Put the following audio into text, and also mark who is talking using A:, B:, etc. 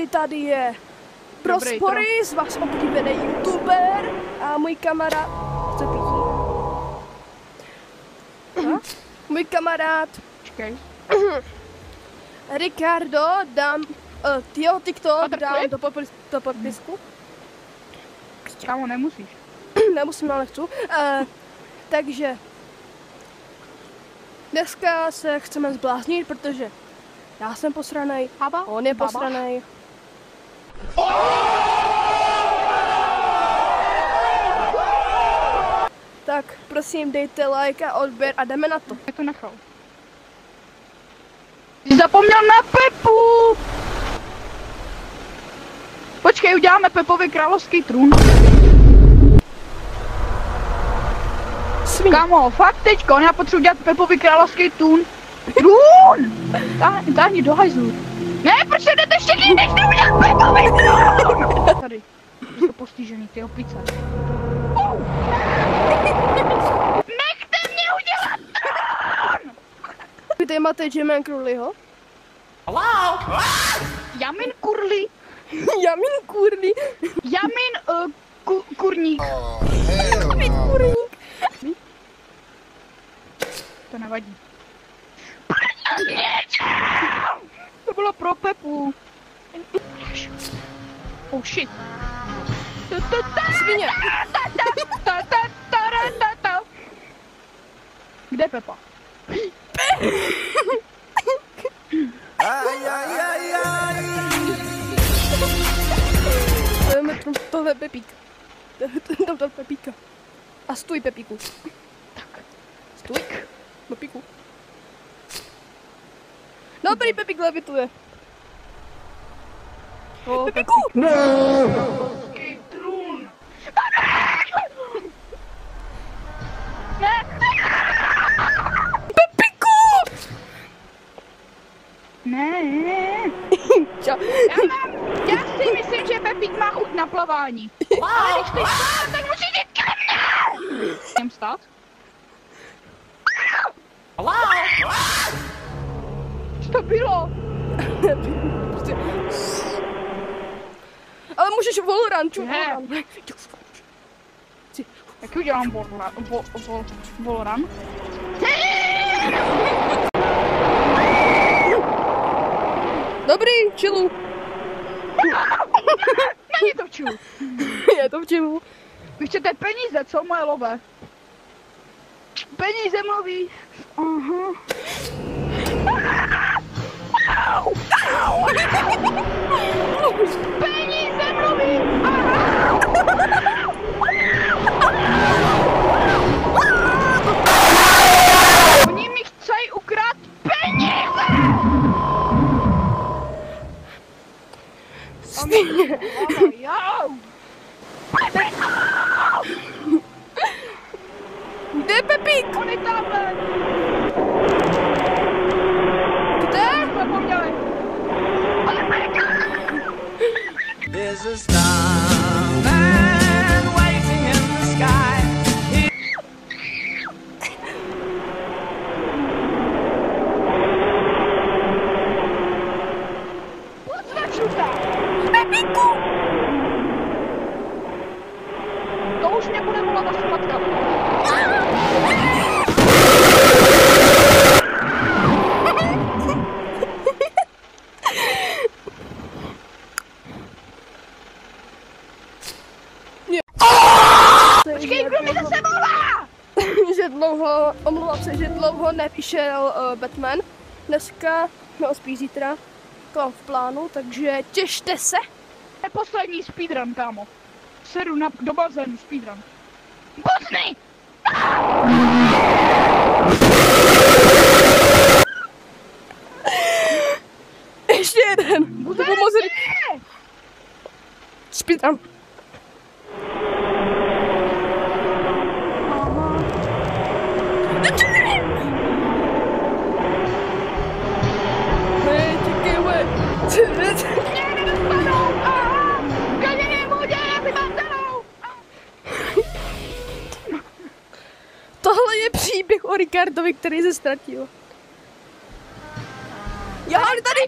A: tady je Prospory, z vás oblíbený youtuber a můj kamarád... Co píchí? Můj kamarád...
B: Počkej.
A: Ricardo, dám... jeho TikTok dám do podpisku.
B: Kámo, nemusíš.
A: Nemusím, ale chci. Takže... Dneska se chceme zbláznit, protože já jsem posranej, on je posranej. Tak prosím, dejte like a odběr a jdeme na to.
B: Je to nechal. Jsi zapomněl na Pepu! Počkej, uděláme Pepovi královský trůn. Kámo, fakt teďko, já potřebuji dělat Pepovi královský trůn. Táhni do hajzlu. Ne, proč se jdete všichni, než neudělat Pepovi trůn! Tady, jsi to postižený, ty opice. Nechte mě udělat trůn!
A: Vy tady máte Jamin Kurliho?
C: Hello?
B: Jamin Kurli.
A: Jamin Kurli.
B: Jamin kurník.
A: Jamin kurník.
B: To nevadí. To bylo pro Pepu. Oh shit.
A: Svině.
B: Kde je Pepa?
A: Tohle Pepík. Tohle Pepíka. A stůj, Pepíku.
B: Tak.
A: Stůj. Pepíku. Dobrý, Pepík levituje. Pepíku!
B: No! Ne!
A: Pepíku!
B: Ne!
A: Čau.
B: Já si myslím, že Pepík má chuť na plavání. Ale když ty stát, tak musíš jít ke mně! Jdem stát? Co to bylo?
A: Ale můžeš Valorant,
B: Ne. Jak udělám Valorant?
A: Dobrý, chillu.
B: Není to v čilu.
A: Je to v chillu.
B: Vy chcete peníze, co moje love? Peníze mluví. Aha. Peníze mluví. Oni mi chcejí ukrát peníze.
A: Stejně. Kde je Pepík?
B: On je tamhle.
A: Kde?
B: Zapomněli.
C: There's a starman waiting in the sky.
A: Pepíku!
B: To už nebude volat asi matka. Počkej, kdo mi zase volá?
A: Že dlouho, omlouvám se, že dlouho nevyšel Batman. Dneska, no spíš zítra, to mám v plánu, takže těšte se.
B: To je poslední speedrun, kámo. Sedu do bazénu, speedrun. Bosny!
A: Ještě jeden. Speedrun. Tohle je příběh o Ricardovi, který se ztratil. Já tady!